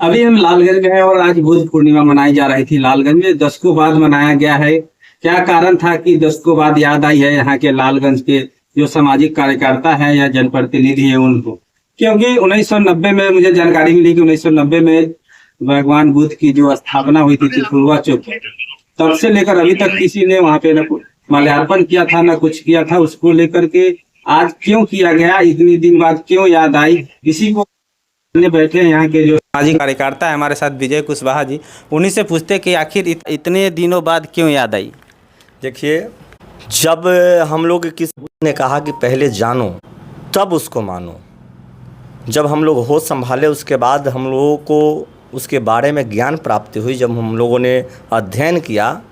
अभी हम लालगंज में हैं और आज बुद्ध पूर्णिमा मनाई जा रही थी। लालगंज में दशकों बाद मनाया गया है। क्या कारण था कि दशकों बाद याद आई है यहाँ के लालगंज के जो सामाजिक कार्यकर्ता है या जनप्रतिनिधि है उनको? क्योंकि 1990 में मुझे जानकारी मिली कि 1990 में भगवान बुद्ध की जो स्थापना हुई थी चित्रकूट चौक, तब से लेकर अभी तक किसी ने वहां पे न माल्यार्पण किया था न कुछ किया था। उसको लेकर के आज क्यों किया गया, इतने दिन बाद क्यों याद आई, इसी को बैठे हैं यहाँ के जो सामाजिक कार्यकर्ता है हमारे साथ विजय कुशवाहा जी, उन्हीं से पूछते कि आखिर इतने दिनों बाद क्यों याद आई। देखिए, जब हम लोग किसी ने कहा कि पहले जानो तब उसको मानो, जब हम लोग होश संभाले उसके बाद हम लोगों को उसके बारे में ज्ञान प्राप्ति हुई, जब हम लोगों ने अध्ययन किया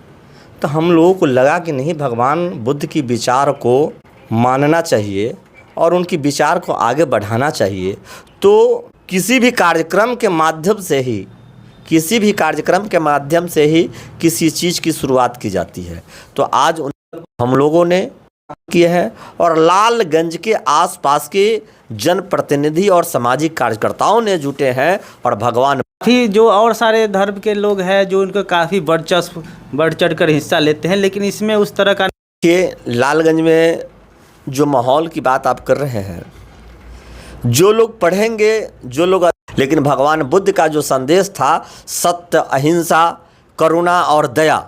तो हम लोगों को लगा कि नहीं, भगवान बुद्ध की विचार को मानना चाहिए और उनकी विचार को आगे बढ़ाना चाहिए। तो किसी भी कार्यक्रम के माध्यम से ही किसी चीज़ की शुरुआत की जाती है। तो आज हम लोगों ने किए हैं और लालगंज के आसपास के जनप्रतिनिधि और सामाजिक कार्यकर्ताओं ने जुटे हैं और भगवान काफ़ी जो और सारे धर्म के लोग हैं जो उनको काफ़ी बढ़ चढ़ कर हिस्सा लेते हैं, लेकिन इसमें उस तरह का लालगंज में जो माहौल की बात आप कर रहे हैं, जो लोग पढ़ेंगे, जो लोग, लेकिन भगवान बुद्ध का जो संदेश था सत्य, अहिंसा, करुणा और दया,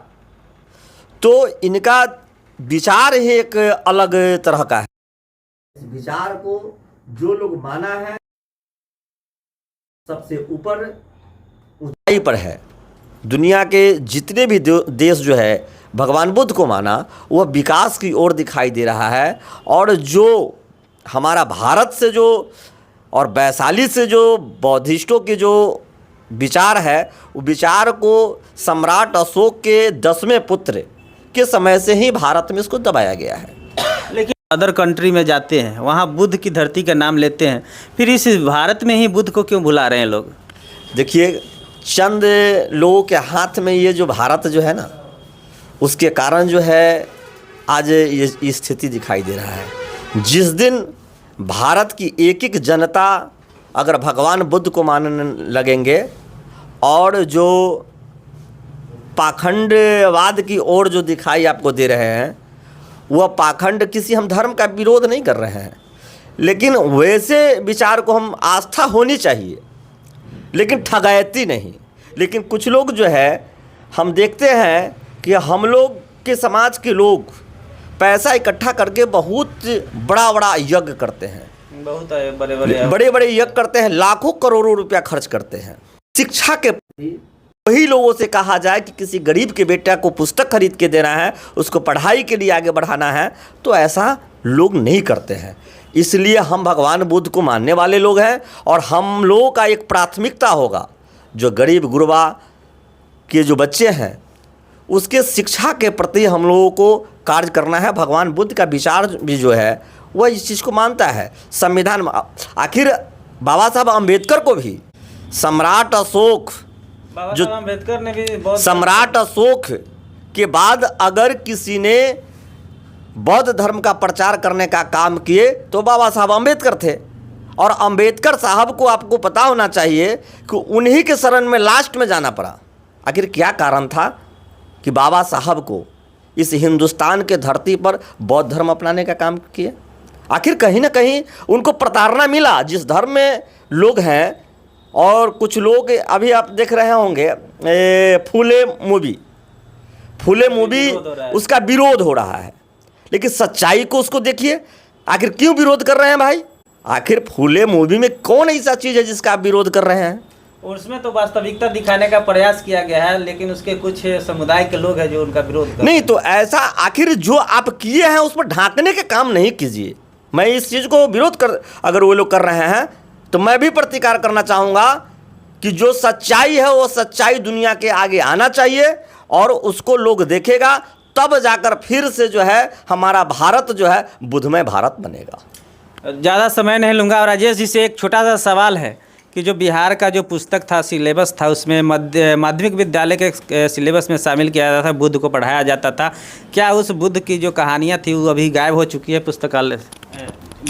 तो इनका विचार ही एक अलग तरह का है। इस विचार को जो लोग माना है सबसे ऊपर ऊंचाई पर है। दुनिया के जितने भी देश जो है भगवान बुद्ध को माना, वह विकास की ओर दिखाई दे रहा है। और जो हमारा भारत से जो और वैशाली से जो बौद्धिस्टों के जो विचार है, वो विचार को सम्राट अशोक के 10वें पुत्र के समय से ही भारत में इसको दबाया गया है। लेकिन अदर कंट्री में जाते हैं, वहाँ बुद्ध की धरती का नाम लेते हैं, फिर इस भारत में ही बुद्ध को क्यों भुला रहे हैं लोग? देखिए, चंद लोगों के हाथ में ये जो भारत जो है ना, उसके कारण जो है आज ये स्थिति दिखाई दे रहा है। जिस दिन भारत की एक एक जनता अगर भगवान बुद्ध को मानने लगेंगे और जो पाखंडवाद की ओर जो दिखाई आपको दे रहे हैं, वह पाखंड किसी हम धर्म का विरोध नहीं कर रहे हैं, लेकिन वैसे विचार को हम आस्था होनी चाहिए, लेकिन ठगायती नहीं। लेकिन कुछ लोग जो है, हम देखते हैं कि हम लोग के समाज के लोग पैसा इकट्ठा करके बहुत बड़ा यज्ञ करते हैं, बहुत बड़े यज्ञ करते हैं, लाखों करोड़ों रुपया खर्च करते हैं। शिक्षा के प्रति वही लोगों से कहा जाए कि किसी गरीब के बेटा को पुस्तक खरीद के देना है, उसको पढ़ाई के लिए आगे बढ़ाना है, तो ऐसा लोग नहीं करते हैं। इसलिए हम भगवान बुद्ध को मानने वाले लोग हैं और हम लोगों का एक प्राथमिकता होगा, जो गरीब गुरबा के जो बच्चे हैं उसके शिक्षा के प्रति हम लोगों को कार्य करना है। भगवान बुद्ध का विचार भी जो है वह इस चीज़ को मानता है। संविधान, आखिर बाबा साहब अम्बेडकर को भी सम्राट अशोक, जो अम्बेडकर ने भी बहुत सम्राट अशोक के बाद अगर किसी ने बौद्ध धर्म का प्रचार करने का काम किए तो बाबा साहब अम्बेडकर थे। और अम्बेडकर साहब को आपको पता होना चाहिए कि उन्हीं के शरण में लास्ट में जाना पड़ा। आखिर क्या कारण था कि बाबा साहब को इस हिंदुस्तान के धरती पर बौद्ध धर्म अपनाने का काम किया? आखिर कहीं ना कहीं उनको प्रताड़ना मिला जिस धर्म में लोग हैं। और कुछ लोग अभी आप देख रहे होंगे फूले मूवी उसका विरोध हो रहा है, लेकिन सच्चाई को उसको देखिए, आखिर क्यों विरोध कर रहे हैं भाई? आखिर फूले मूवी में कौन ऐसा चीज़ है जिसका आप विरोध कर रहे हैं? उसमें तो वास्तविकता दिखाने का प्रयास किया गया है, लेकिन उसके कुछ समुदाय के लोग हैं जो उनका विरोध कर नहीं। तो ऐसा आखिर जो आप किए हैं उस पर ढांकने के काम नहीं कीजिए। मैं इस चीज़ को विरोध कर, अगर वो लोग कर रहे हैं तो मैं भी प्रतिकार करना चाहूँगा कि जो सच्चाई है वो सच्चाई दुनिया के आगे आना चाहिए और उसको लोग देखेगा, तब जाकर फिर से जो है हमारा भारत जो है बुद्धमय भारत बनेगा। ज़्यादा समय नहीं लूँगा। और राजेश जी से एक छोटा सा सवाल है कि जो बिहार का जो पुस्तक था, सिलेबस था, उसमें माध्यमिक विद्यालय के सिलेबस में शामिल किया जाता था, बुद्ध को पढ़ाया जाता था। क्या उस बुद्ध की जो कहानियाँ थी वो अभी गायब हो चुकी है पुस्तकालय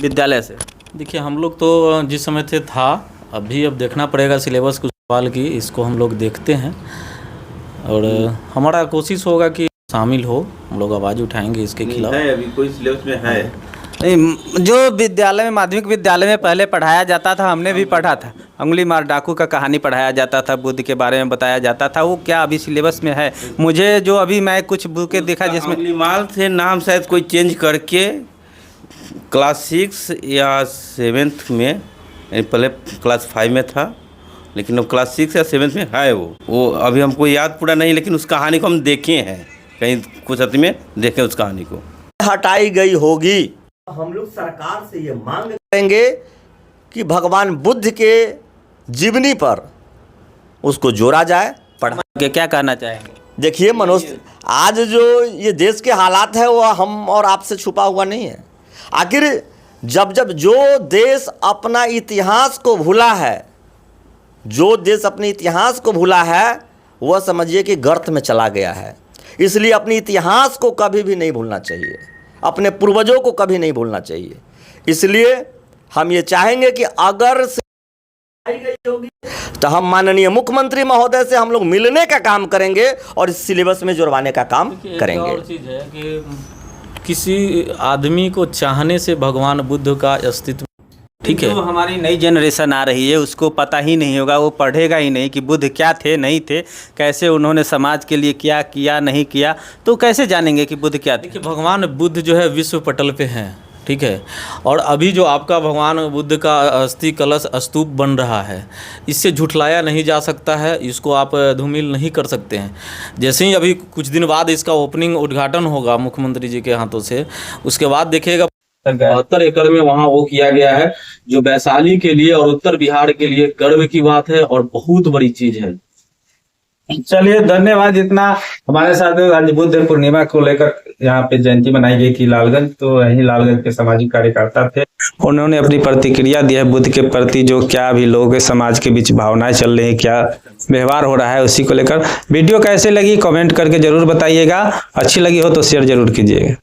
विद्यालय से? देखिए, हम लोग तो जिस समय से था, अभी अब देखना पड़ेगा सिलेबस कुछ सवाल की इसको हम लोग देखते हैं और हमारा कोशिश होगा कि शामिल हो, हम लोग आवाज़ उठाएंगे इसके खिलाफ। है अभी कोई सिलेबस में है नहीं, जो विद्यालय में माध्यमिक विद्यालय में पहले पढ़ाया जाता था, हमने भी पढ़ा था, उंगली मार डाकू का कहानी पढ़ाया जाता था, बुद्ध के बारे में बताया जाता था, वो क्या अभी सिलेबस में है? मुझे जो अभी मैं कुछ बुकें देखा जिसमें अंगुलीमाल से नाम शायद कोई चेंज करके क्लास 6 या 7th में, यानी पहले क्लास 5 में था, लेकिन अब क्लास 6 या 7th में है। वो अभी हमको याद पूरा नहीं, लेकिन उस कहानी को हम देखे हैं, कहीं कुछ अति में देखे उस कहानी को। हटाई गई होगी। हम लोग सरकार से ये मांग करेंगे कि भगवान बुद्ध के जीवनी पर उसको जोड़ा जाए, पढ़ा के क्या कहना चाहेंगे? देखिए मनोज, आज जो ये देश के हालात है वो हम और आपसे छुपा हुआ नहीं है। आखिर जब जो देश अपना इतिहास को भूला है, जो देश अपने इतिहास को भूला है, वह समझिए कि गर्त में चला गया है। इसलिए अपने इतिहास को कभी भी नहीं भूलना चाहिए, अपने पूर्वजों को कभी नहीं भूलना चाहिए। इसलिए हम ये चाहेंगे कि अगर आई गई होगी तो हम माननीय मुख्यमंत्री महोदय से हम लोग मिलने का काम करेंगे और इस सिलेबस में जुड़वाने का काम करेंगे। और चीज़ है कि किसी आदमी को चाहने से भगवान बुद्ध का अस्तित्व, ठीक है, जो हमारी नई जनरेशन आ रही है उसको पता ही नहीं होगा, वो पढ़ेगा ही नहीं कि बुद्ध क्या थे, नहीं थे, कैसे उन्होंने समाज के लिए क्या किया नहीं किया, तो कैसे जानेंगे कि बुद्ध क्या थे? देखिए भगवान बुद्ध जो है विश्व पटल पे हैं, ठीक है, और अभी जो आपका भगवान बुद्ध का अस्थि कलश स्तूप बन रहा है, इससे झुठलाया नहीं जा सकता है, इसको आप धूमिल नहीं कर सकते हैं। जैसे ही अभी कुछ दिन बाद इसका ओपनिंग उद्घाटन होगा मुख्यमंत्री जी के हाथों से, उसके बाद देखिएगा 72 एकड़ में वहाँ वो किया गया है, जो वैशाली के लिए और उत्तर बिहार के लिए गर्व की बात है और बहुत बड़ी चीज है। चलिए, धन्यवाद। इतना हमारे साथ आज बुद्ध पूर्णिमा को लेकर यहाँ पे जयंती मनाई गई थी लालगंज, तो यही लालगंज के सामाजिक कार्यकर्ता थे, उन्होंने अपनी प्रतिक्रिया दी है बुद्ध के प्रति, जो क्या अभी लोगों के समाज के बीच भावनाएं चल रही है, क्या व्यवहार हो रहा है, उसी को लेकर। वीडियो कैसे लगी कमेंट करके जरूर बताइएगा, अच्छी लगी हो तो शेयर जरूर कीजिएगा।